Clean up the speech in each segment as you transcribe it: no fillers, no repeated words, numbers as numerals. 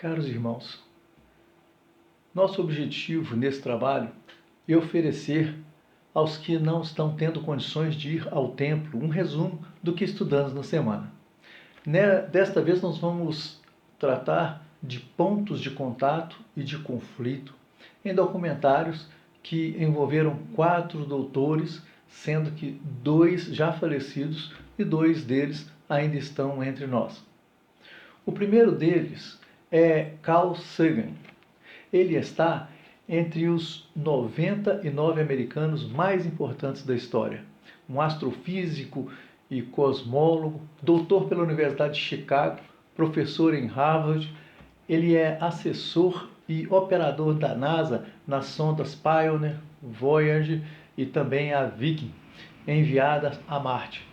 Caros irmãos, nosso objetivo nesse trabalho é oferecer aos que não estão tendo condições de ir ao templo um resumo do que estudamos na semana. Desta vez nós vamos tratar de pontos de contato e de conflito em documentários que envolveram 4 doutores, sendo que 2 já falecidos e 2 deles ainda estão entre nós. O primeiro deles é Carl Sagan. Ele está entre os 99 americanos mais importantes da história. Um astrofísico e cosmólogo, doutor pela Universidade de Chicago, professor em Harvard. Ele é assessor e operador da NASA nas sondas Pioneer, Voyager e também a Viking, enviadas a Marte.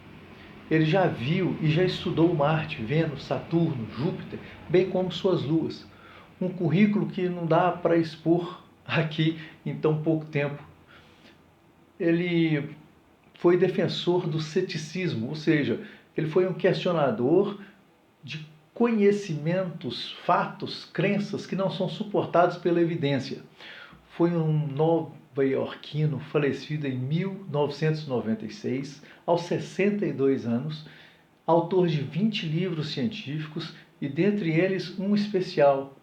Ele já viu e já estudou Marte, Vênus, Saturno, Júpiter, bem como suas luas. Um currículo que não dá para expor aqui em tão pouco tempo. Ele foi defensor do ceticismo, ou seja, ele foi um questionador de conhecimentos, fatos, crenças que não são suportados pela evidência. Foi um nova-iorquino falecido em 1996, aos 62 anos, autor de 20 livros científicos e dentre eles um especial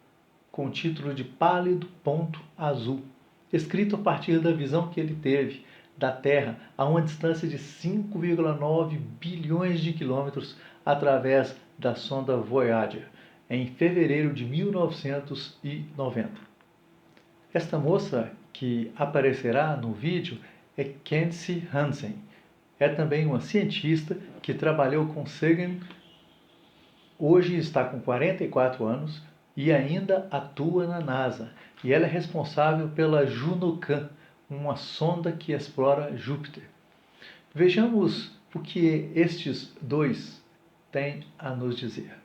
com o título de Pálido Ponto Azul, escrito a partir da visão que ele teve da Terra a uma distância de 5,9 bilhões de quilômetros através da sonda Voyager, em fevereiro de 1990. Esta moça que aparecerá no vídeo é Kenzie Hansen. É também uma cientista que trabalhou com Sagan, hoje está com 44 anos e ainda atua na NASA. E ela é responsável pela Juno-Can, uma sonda que explora Júpiter. Vejamos o que estes 2 têm a nos dizer.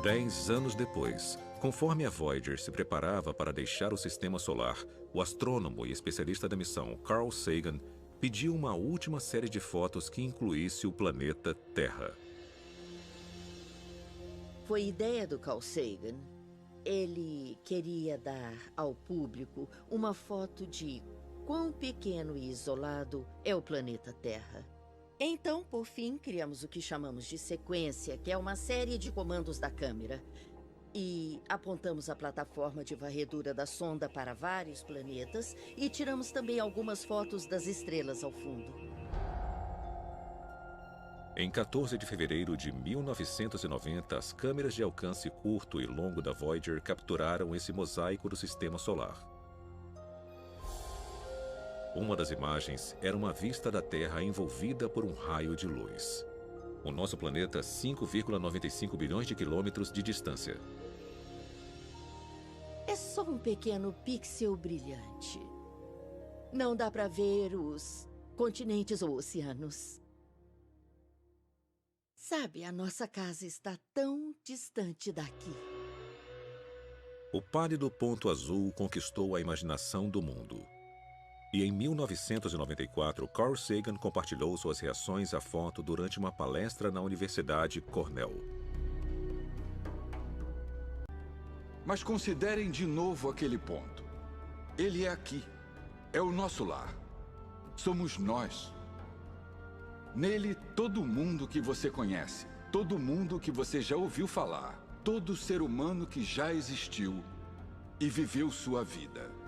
10 anos depois, conforme a Voyager se preparava para deixar o sistema solar, o astrônomo e especialista da missão Carl Sagan pediu uma última série de fotos que incluísse o planeta Terra. Foi ideia do Carl Sagan. Ele queria dar ao público uma foto de quão pequeno e isolado é o planeta Terra. Então, por fim, criamos o que chamamos de sequência, que é uma série de comandos da câmera. E apontamos a plataforma de varredura da sonda para vários planetas e tiramos também algumas fotos das estrelas ao fundo. Em 14 de fevereiro de 1990, as câmeras de alcance curto e longo da Voyager capturaram esse mosaico do sistema solar. Uma das imagens era uma vista da Terra envolvida por um raio de luz. O nosso planeta, 5,95 bilhões de quilômetros de distância. É só um pequeno pixel brilhante. Não dá para ver os continentes ou oceanos. Sabe, a nossa casa está tão distante daqui. O pálido ponto azul conquistou a imaginação do mundo. E em 1994, Carl Sagan compartilhou suas reações à foto durante uma palestra na Universidade Cornell. Mas considerem de novo aquele ponto. Ele é aqui. É o nosso lar. Somos nós. Nele, todo mundo que você conhece, todo mundo que você já ouviu falar, todo ser humano que já existiu e viveu sua vida.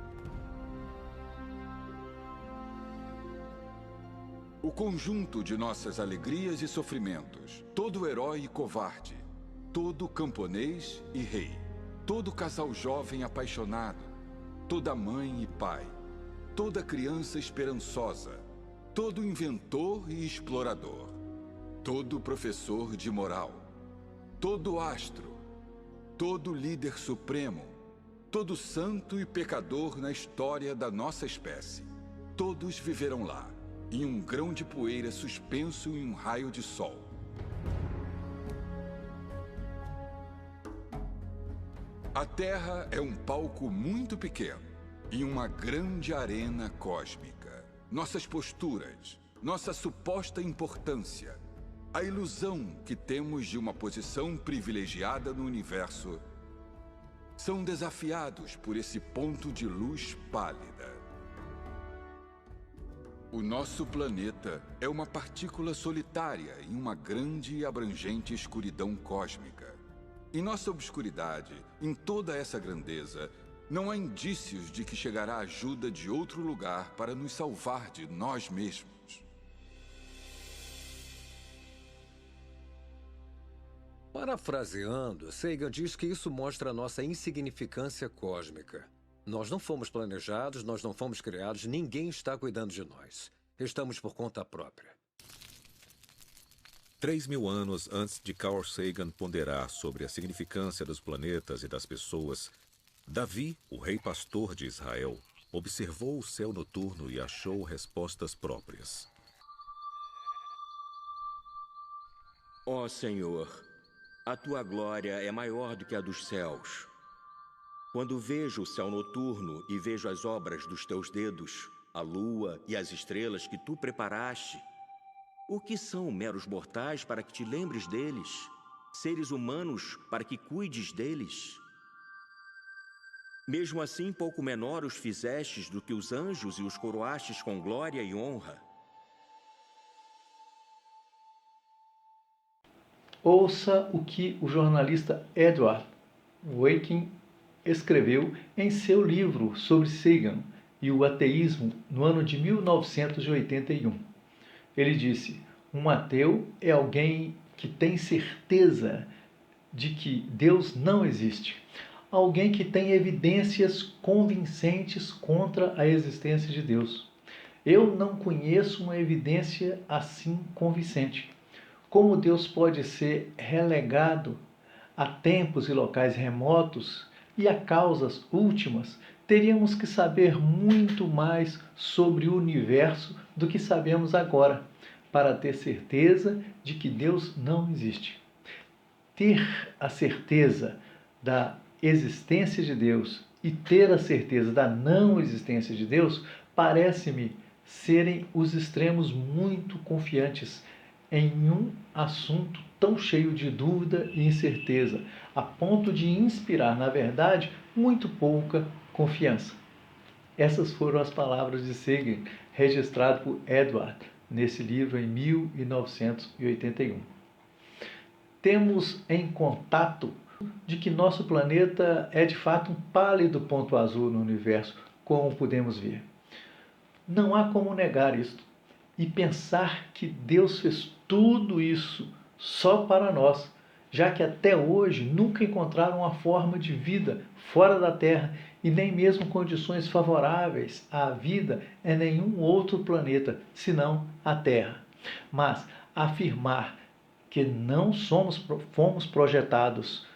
O conjunto de nossas alegrias e sofrimentos, todo herói e covarde, todo camponês e rei, todo casal jovem apaixonado, toda mãe e pai, toda criança esperançosa, todo inventor e explorador, todo professor de moral, todo astro, todo líder supremo, todo santo e pecador na história da nossa espécie. Todos viveram lá, em um grão de poeira suspenso em um raio de sol. A Terra é um palco muito pequeno, em uma grande arena cósmica. Nossas posturas, nossa suposta importância, a ilusão que temos de uma posição privilegiada no universo, são desafiados por esse ponto de luz pálida. O nosso planeta é uma partícula solitária em uma grande e abrangente escuridão cósmica. Em nossa obscuridade, em toda essa grandeza, não há indícios de que chegará ajuda de outro lugar para nos salvar de nós mesmos. Parafraseando, Sagan diz que isso mostra a nossa insignificância cósmica. Nós não fomos planejados, nós não fomos criados, ninguém está cuidando de nós. Estamos por conta própria. 3.000 anos antes de Carl Sagan ponderar sobre a significância dos planetas e das pessoas, Davi, o rei pastor de Israel, observou o céu noturno e achou respostas próprias. Ó Senhor, a tua glória é maior do que a dos céus. Quando vejo o céu noturno e vejo as obras dos teus dedos, a lua e as estrelas que tu preparaste, o que são meros mortais para que te lembres deles? Seres humanos para que cuides deles? Mesmo assim, pouco menor os fizestes do que os anjos e os coroastes com glória e honra. Ouça o que o jornalista Edward Waking escreveu em seu livro sobre Sagan e o ateísmo no ano de 1981. Ele disse: um ateu é alguém que tem certeza de que Deus não existe. Alguém que tem evidências convincentes contra a existência de Deus. Eu não conheço uma evidência assim convincente. Como Deus pode ser relegado a tempos e locais remotos e a causas últimas, teríamos que saber muito mais sobre o universo do que sabemos agora, para ter certeza de que Deus não existe. Ter a certeza da existência de Deus e ter a certeza da não existência de Deus parece-me serem os extremos muito confiantes em um assunto tão cheio de dúvida e incerteza, a ponto de inspirar, na verdade, muito pouca confiança. Essas foram as palavras de Sagan, registrado por Edward, nesse livro em 1981. Temos em contato de que nosso planeta é de fato um pálido ponto azul no universo, como podemos ver. Não há como negar isto e pensar que Deus fez tudo isso só para nós, já que até hoje nunca encontraram uma forma de vida fora da Terra e nem mesmo condições favoráveis à vida em nenhum outro planeta, senão a Terra. Mas afirmar que não fomos projetados,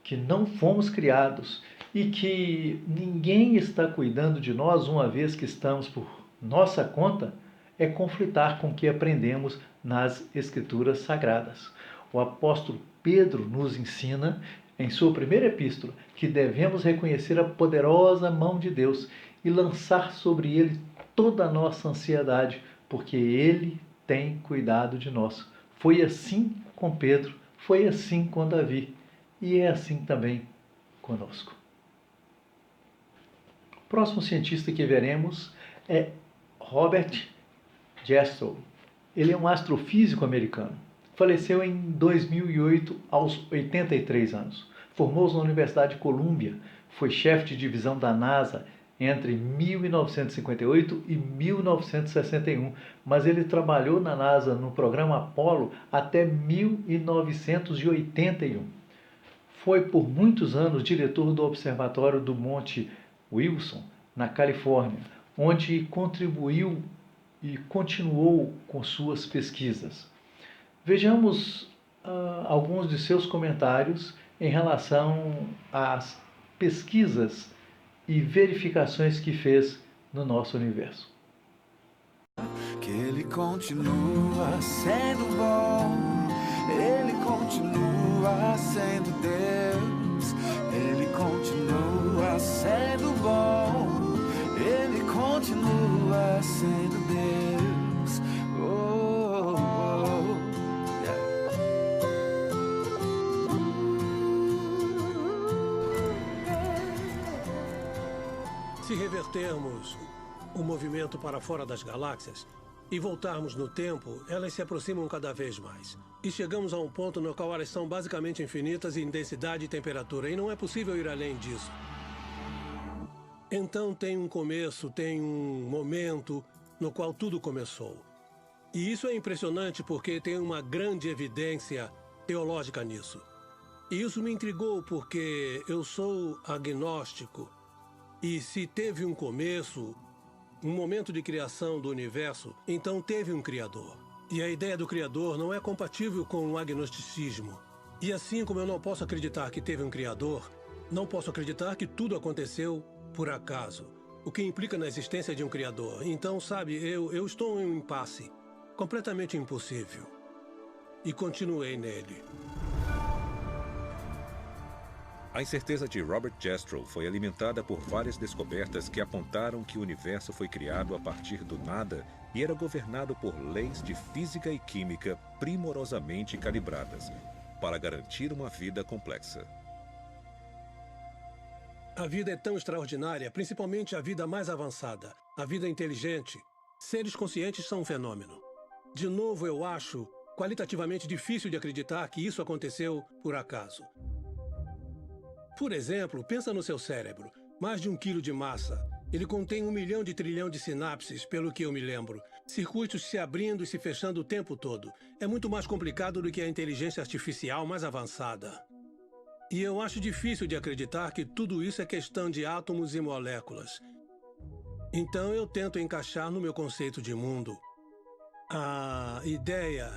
que não fomos criados e que ninguém está cuidando de nós uma vez que estamos por nossa conta, é conflitar com o que aprendemos nas Escrituras Sagradas. O apóstolo Pedro nos ensina, em sua primeira epístola, que devemos reconhecer a poderosa mão de Deus e lançar sobre ele toda a nossa ansiedade, porque ele tem cuidado de nós. Foi assim com Pedro, foi assim com Davi, e é assim também conosco. O próximo cientista que veremos é Robert Jastrow. Ele é um astrofísico americano. Faleceu em 2008 aos 83 anos. Formou-se na Universidade de Colômbia. Foi chefe de divisão da NASA entre 1958 e 1961, mas ele trabalhou na NASA no programa Apollo até 1981. Foi por muitos anos diretor do Observatório do Monte Wilson, na Califórnia, onde contribuiu e continuou com suas pesquisas. Vejamos alguns de seus comentários em relação às pesquisas e verificações que fez no nosso universo. Que ele continua sendo bom, ele continua sendo Deus, ele continua sendo bom, ele continua sendo Deus. Oh. Se revertermos o movimento para fora das galáxias e voltarmos no tempo, elas se aproximam cada vez mais. E chegamos a um ponto no qual elas são basicamente infinitas em densidade e temperatura, e não é possível ir além disso. Então tem um começo, tem um momento no qual tudo começou. E isso é impressionante porque tem uma grande evidência teológica nisso. E isso me intrigou porque eu sou agnóstico. E se teve um começo, um momento de criação do universo, então teve um Criador. E a ideia do Criador não é compatível com o agnosticismo. E assim como eu não posso acreditar que teve um Criador, não posso acreditar que tudo aconteceu por acaso, o que implica na existência de um Criador. Então, sabe, eu estou em um impasse completamente impossível. E continuei nele. A incerteza de Robert Jastrow foi alimentada por várias descobertas que apontaram que o universo foi criado a partir do nada e era governado por leis de física e química primorosamente calibradas para garantir uma vida complexa. A vida é tão extraordinária, principalmente a vida mais avançada, a vida inteligente. Seres conscientes são um fenômeno. De novo, eu acho qualitativamente difícil de acreditar que isso aconteceu por acaso. Por exemplo, pensa no seu cérebro. Mais de 1 quilo de massa. Ele contém 1 milhão de trilhão de sinapses, pelo que eu me lembro. Circuitos se abrindo e se fechando o tempo todo. É muito mais complicado do que a inteligência artificial mais avançada. E eu acho difícil de acreditar que tudo isso é questão de átomos e moléculas. Então eu tento encaixar no meu conceito de mundo a ideia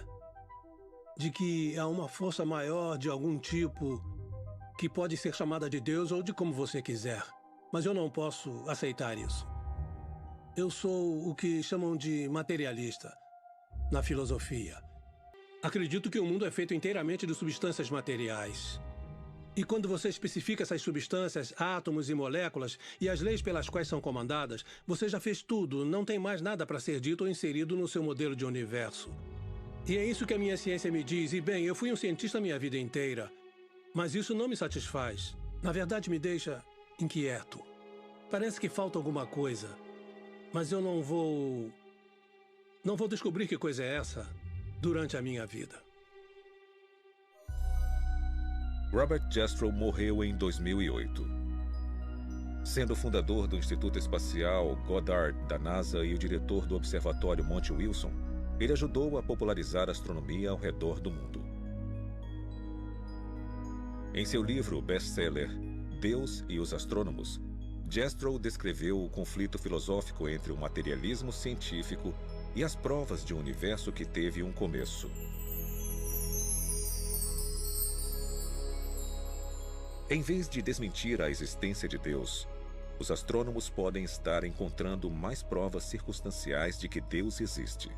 de que há uma força maior de algum tipo que pode ser chamada de Deus ou de como você quiser. Mas eu não posso aceitar isso. Eu sou o que chamam de materialista na filosofia. Acredito que o mundo é feito inteiramente de substâncias materiais. E quando você especifica essas substâncias, átomos e moléculas, e as leis pelas quais são comandadas, você já fez tudo, não tem mais nada para ser dito ou inserido no seu modelo de universo. E é isso que a minha ciência me diz. E bem, eu fui um cientista a minha vida inteira. Mas isso não me satisfaz. Na verdade, me deixa inquieto. Parece que falta alguma coisa. Mas eu não vou descobrir que coisa é essa durante a minha vida. Robert Jastrow morreu em 2008. Sendo fundador do Instituto Espacial Goddard da NASA e o diretor do Observatório Monte Wilson, ele ajudou a popularizar a astronomia ao redor do mundo. Em seu livro best-seller Deus e os Astrônomos, Jastrow descreveu o conflito filosófico entre o materialismo científico e as provas de um universo que teve um começo. Em vez de desmentir a existência de Deus, os astrônomos podem estar encontrando mais provas circunstanciais de que Deus existe,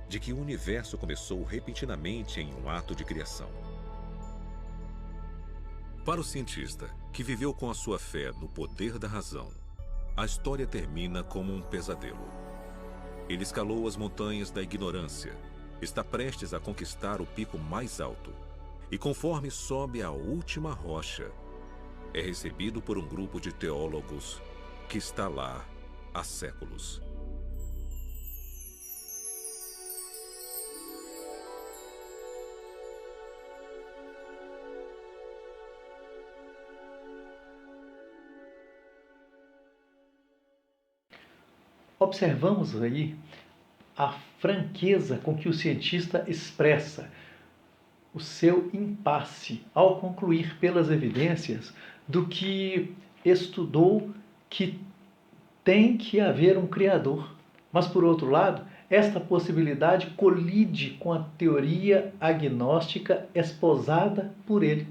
de que o universo começou repentinamente em um ato de criação. Para o cientista, que viveu com a sua fé no poder da razão, a história termina como um pesadelo. Ele escalou as montanhas da ignorância, está prestes a conquistar o pico mais alto, e conforme sobe a última rocha, é recebido por um grupo de teólogos que está lá há séculos. Observamos aí a franqueza com que o cientista expressa o seu impasse ao concluir pelas evidências do que estudou que tem que haver um Criador. Mas, por outro lado, esta possibilidade colide com a teoria agnóstica esposada por ele.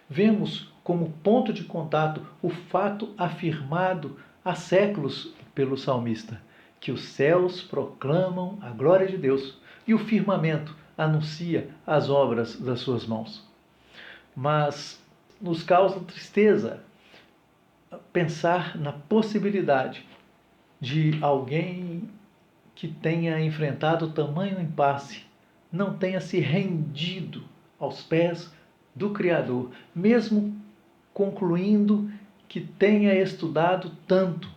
Vemos como ponto de contato o fato afirmado há séculos pelo salmista, que os céus proclamam a glória de Deus e o firmamento anuncia as obras das suas mãos. Mas nos causa tristeza pensar na possibilidade de alguém que tenha enfrentado tamanho impasse não tenha se rendido aos pés do Criador, mesmo concluindo que tenha estudado tanto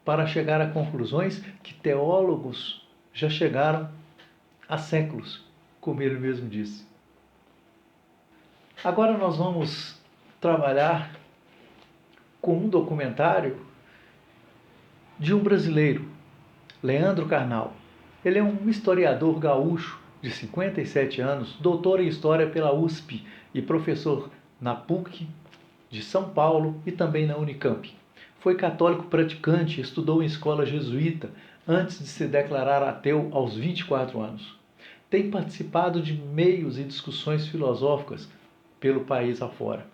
para chegar a conclusões que teólogos já chegaram há séculos, como ele mesmo disse. Agora nós vamos trabalhar com um documentário de um brasileiro, Leandro Carnal. Ele é um historiador gaúcho de 57 anos, doutor em História pela USP e professor na PUC de São Paulo e também na Unicamp. Foi católico praticante, estudou em escola jesuíta antes de se declarar ateu aos 24 anos. Tem participado de meios e discussões filosóficas pelo país afora,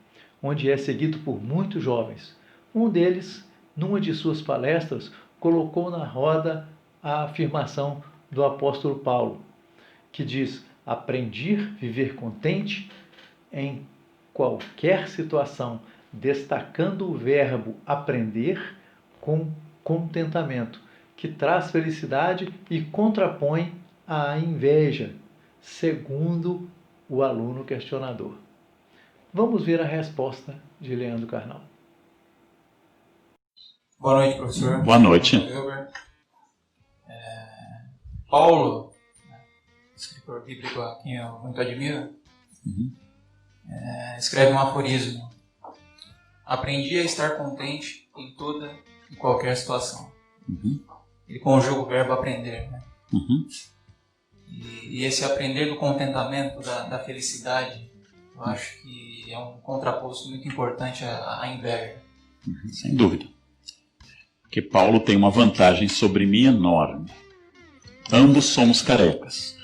onde é seguido por muitos jovens. Um deles, numa de suas palestras, colocou na roda a afirmação do apóstolo Paulo, que diz: aprendi a viver contente em qualquer situação, destacando o verbo aprender com contentamento, que traz felicidade e contrapõe a inveja, segundo o aluno questionador. Vamos ver a resposta de Leandro Carnal. Boa noite, professor. Boa noite. Paulo, escritor bíblico a quem eu muito admiro, escreve um aforismo: aprendi a estar contente em toda e qualquer situação. Ele conjuga o verbo aprender, né? E esse aprender do contentamento, da felicidade, eu acho que é um contraposto muito importante à inveja. Sem dúvida. Porque Paulo tem uma vantagem sobre mim enorme. Ambos somos carecas.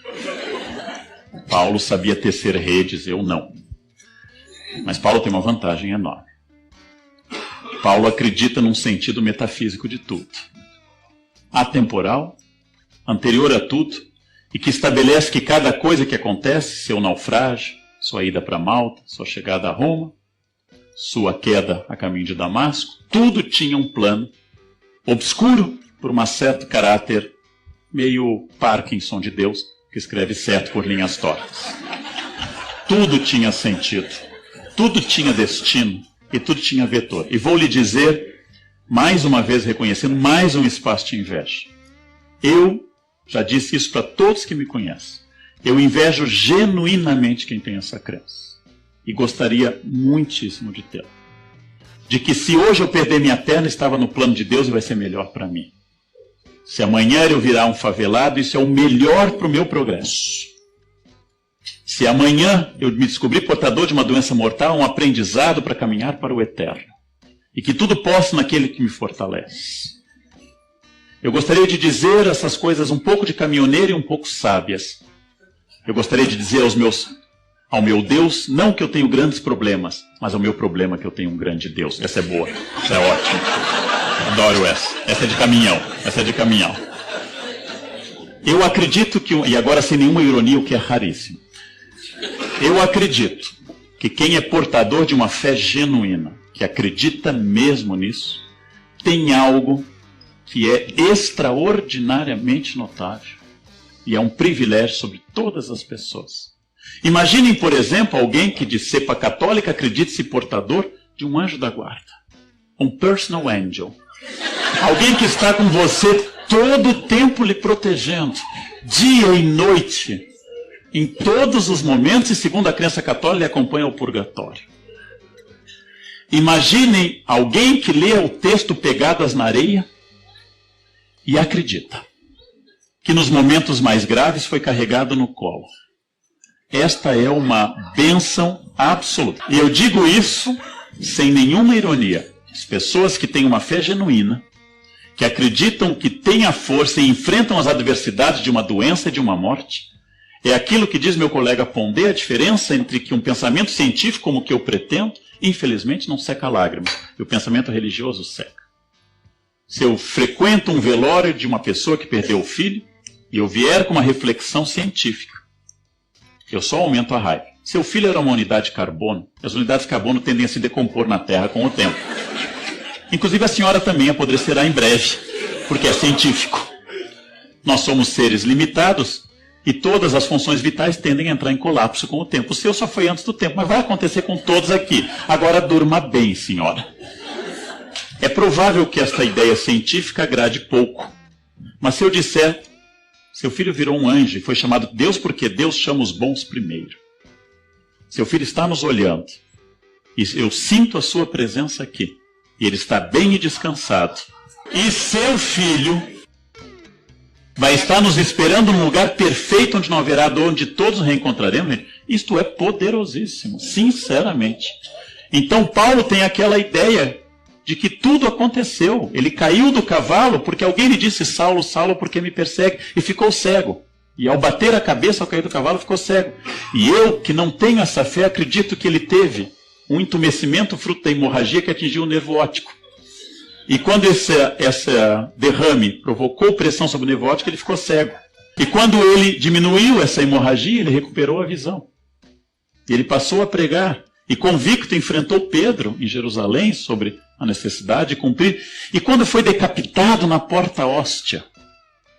Paulo sabia tecer redes, eu não. Mas Paulo tem uma vantagem enorme. Paulo acredita num sentido metafísico de tudo. Atemporal, anterior a tudo, e que estabelece que cada coisa que acontece, seu naufrágio, sua ida para Malta, sua chegada a Roma, sua queda a caminho de Damasco, tudo tinha um plano obscuro por um certo caráter meio Parkinson de Deus, que escreve certo por linhas tortas. Tudo tinha sentido, tudo tinha destino e tudo tinha vetor. E vou lhe dizer, mais uma vez reconhecendo, mais um espaço de inveja. Eu já disse isso para todos que me conhecem. Eu invejo genuinamente quem tem essa crença. E gostaria muitíssimo de tê-la. De que se hoje eu perder minha perna, estava no plano de Deus e vai ser melhor para mim. Se amanhã eu virar um favelado, isso é o melhor para o meu progresso. Se amanhã eu me descobrir portador de uma doença mortal, um aprendizado para caminhar para o eterno. E que tudo posso naquele que me fortalece. Eu gostaria de dizer essas coisas um pouco de caminhoneiro e um pouco sábias. Eu gostaria de dizer ao meu Deus, não que eu tenho grandes problemas, mas ao meu problema que eu tenho um grande Deus. Essa é boa, essa é ótima. Adoro essa. Essa é de caminhão. Essa é de caminhão. Eu acredito que, e agora sem nenhuma ironia, o que é raríssimo. Eu acredito que quem é portador de uma fé genuína, que acredita mesmo nisso, tem algo que é extraordinariamente notável. E é um privilégio sobre todas as pessoas. Imaginem, por exemplo, alguém que de cepa católica acredite-se portador de um anjo da guarda. Um personal angel. Alguém que está com você todo o tempo lhe protegendo, dia e noite, em todos os momentos, e segundo a crença católica, lhe acompanha ao purgatório. Imaginem alguém que lê o texto Pegadas na Areia e acredita que nos momentos mais graves foi carregado no colo. Esta é uma bênção absoluta. E eu digo isso sem nenhuma ironia. As pessoas que têm uma fé genuína, que acreditam que têm a força e enfrentam as adversidades de uma doença e de uma morte, é aquilo que diz meu colega Pondé, a diferença entre que um pensamento científico como o que eu pretendo, infelizmente não seca lágrimas, e o pensamento religioso seca. Se eu frequento um velório de uma pessoa que perdeu o filho, e eu vier com uma reflexão científica, eu só aumento a raiva. Seu filho era uma unidade de carbono, as unidades de carbono tendem a se decompor na Terra com o tempo. Inclusive a senhora também apodrecerá em breve, porque é científico. Nós somos seres limitados e todas as funções vitais tendem a entrar em colapso com o tempo. O seu só foi antes do tempo, mas vai acontecer com todos aqui. Agora durma bem, senhora. É provável que esta ideia científica agrade pouco. Mas se eu disser, seu filho virou um anjo e foi chamado Deus porque Deus chama os bons primeiro. Seu filho está nos olhando e eu sinto a sua presença aqui. E ele está bem e descansado. E seu filho vai estar nos esperando num lugar perfeito onde não haverá dor, onde todos nos reencontraremos. Isto é poderosíssimo, sinceramente. Então Paulo tem aquela ideia de que tudo aconteceu. Ele caiu do cavalo porque alguém lhe disse, Saulo, Saulo, por que me persegue? E ficou cego. E ao bater a cabeça, ao cair do cavalo, ficou cego. E eu, que não tenho essa fé, acredito que ele teve um entumecimento fruto da hemorragia que atingiu o nervo óptico. E quando esse derrame provocou pressão sobre o nervo óptico, ele ficou cego. E quando ele diminuiu essa hemorragia, ele recuperou a visão. E ele passou a pregar. E convicto enfrentou Pedro em Jerusalém sobre a necessidade de cumprir. E quando foi decapitado na porta hóstia,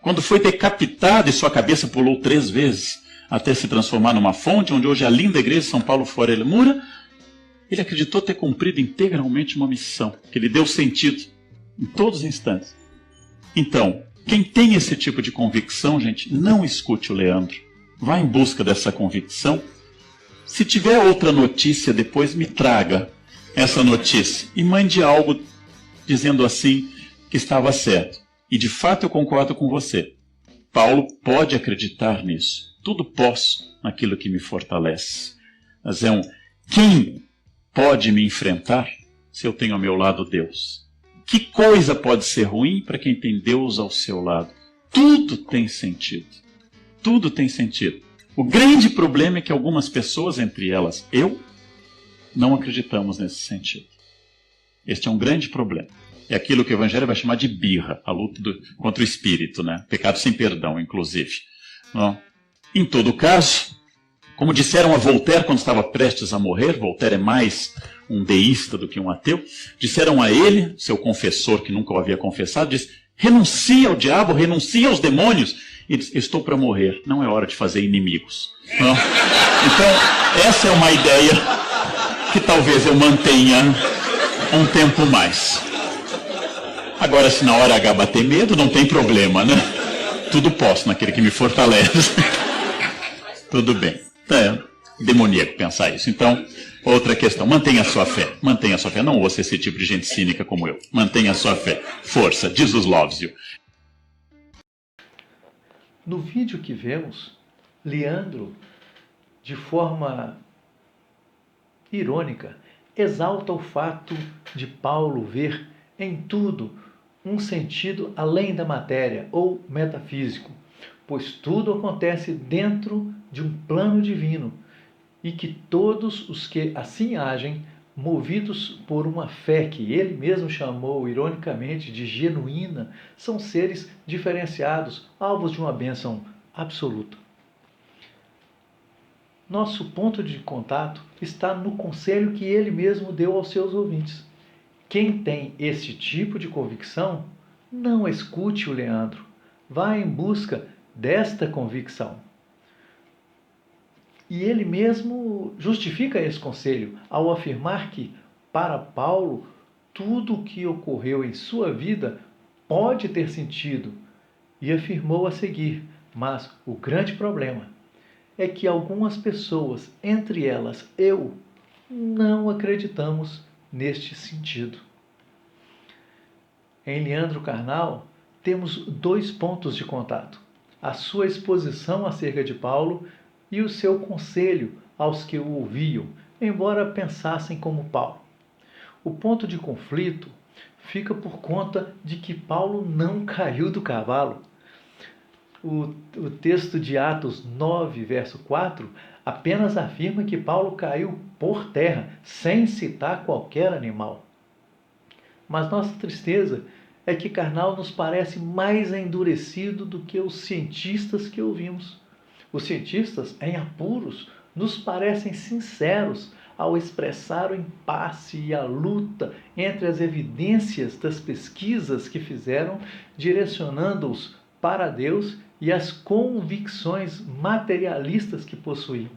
quando foi decapitado e sua cabeça pulou 3 vezes até se transformar numa fonte, onde hoje é a linda igreja de São Paulo Forel Moura, ele acreditou ter cumprido integralmente uma missão, que lhe deu sentido em todos os instantes. Então, quem tem esse tipo de convicção, gente, não escute o Leandro. Vá em busca dessa convicção. Se tiver outra notícia, depois me traga essa notícia e mande algo dizendo assim que estava certo. E de fato eu concordo com você. Paulo pode acreditar nisso. Tudo posso naquilo que me fortalece. Mas quem pode me enfrentar se eu tenho ao meu lado Deus? Que coisa pode ser ruim para quem tem Deus ao seu lado? Tudo tem sentido. Tudo tem sentido. O grande problema é que algumas pessoas, entre elas eu, não acreditamos nesse sentido. Este é um grande problema. É aquilo que o Evangelho vai chamar de birra, a luta contra o espírito, né? Pecado sem perdão, inclusive. Não? Em todo caso, como disseram a Voltaire quando estava prestes a morrer, Voltaire é mais um deísta do que um ateu, disseram a ele, seu confessor que nunca o havia confessado, disse, renuncia ao diabo, renuncia aos demônios. E diz, estou para morrer, não é hora de fazer inimigos. Não? Então, essa é uma ideia que talvez eu mantenha um tempo mais. Agora, se na hora H bater medo, não tem problema, né? Tudo posso naquele que me fortalece. Tudo bem. É demoníaco pensar isso. Então, outra questão. Mantenha a sua fé. Mantenha a sua fé. Não ouça esse tipo de gente cínica como eu. Mantenha a sua fé. Força. Jesus loves you. No vídeo que vemos, Leandro, de forma irônica, exalta o fato de Paulo ver em tudo um sentido além da matéria ou metafísico, pois tudo acontece dentro de um plano divino e que todos os que assim agem, movidos por uma fé que ele mesmo chamou ironicamente de genuína, são seres diferenciados, alvos de uma bênção absoluta. Nosso ponto de contato está no conselho que ele mesmo deu aos seus ouvintes. Quem tem esse tipo de convicção, não escute o Leandro. Vá em busca desta convicção. E ele mesmo justifica esse conselho ao afirmar que, para Paulo, tudo o que ocorreu em sua vida pode ter sentido. E afirmou a seguir, mas o grande problema é que algumas pessoas, entre elas eu, não acreditamos neste sentido. Em Leandro Carnal, temos 2 pontos de contato: a sua exposição acerca de Paulo e o seu conselho aos que o ouviam, embora pensassem como Paulo. O ponto de conflito fica por conta de que Paulo não caiu do cavalo. O texto de Atos 9, verso 4, apenas afirma que Paulo caiu por terra, sem citar qualquer animal. Mas nossa tristeza é que Carnal nos parece mais endurecido do que os cientistas que ouvimos. Os cientistas, em apuros, nos parecem sinceros ao expressar o impasse e a luta entre as evidências das pesquisas que fizeram, direcionando-os para Deus e as convicções materialistas que possuíam.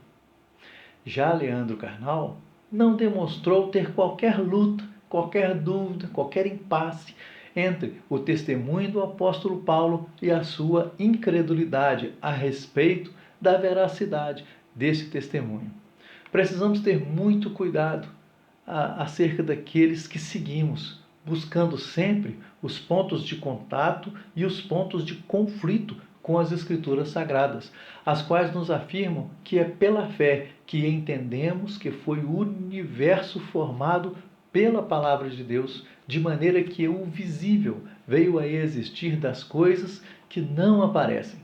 Já Leandro Carnal não demonstrou ter qualquer luta qualquer dúvida, qualquer impasse entre o testemunho do apóstolo Paulo e a sua incredulidade a respeito da veracidade desse testemunho. Precisamos ter muito cuidado acerca daqueles que seguimos, buscando sempre os pontos de contato e os pontos de conflito com as Escrituras Sagradas, as quais nos afirmam que é pela fé que entendemos que foi o universo formado pela Palavra de Deus, de maneira que o visível veio a existir das coisas que não aparecem.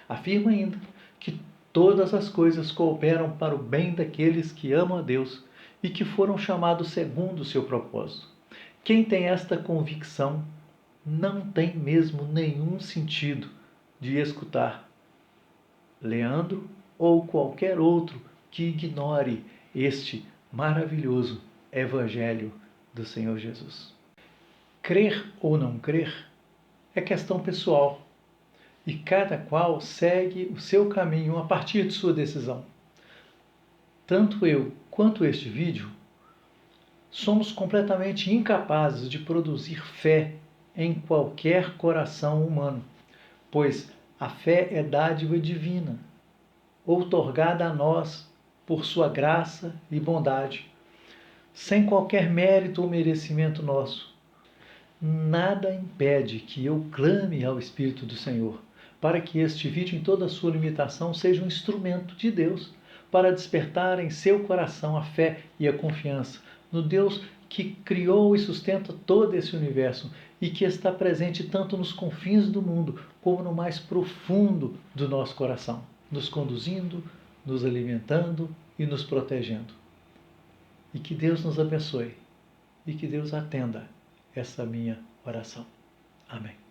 Afirma ainda que todas as coisas cooperam para o bem daqueles que amam a Deus e que foram chamados segundo o seu propósito. Quem tem esta convicção não tem mesmo nenhum sentido de escutar Leandro ou qualquer outro que ignore este maravilhoso Evangelho do Senhor Jesus. Crer ou não crer é questão pessoal e cada qual segue o seu caminho a partir de sua decisão. Tanto eu quanto este vídeo somos completamente incapazes de produzir fé em qualquer coração humano, pois a fé é dádiva divina, outorgada a nós por sua graça e bondade, sem qualquer mérito ou merecimento nosso. Nada impede que eu clame ao Espírito do Senhor, para que este vídeo, em toda a sua limitação, seja um instrumento de Deus, para despertar em seu coração a fé e a confiança no Deus que criou e sustenta todo esse universo e que está presente tanto nos confins do mundo como no mais profundo do nosso coração, nos conduzindo, nos alimentando e nos protegendo. E que Deus nos abençoe e que Deus atenda essa minha oração. Amém.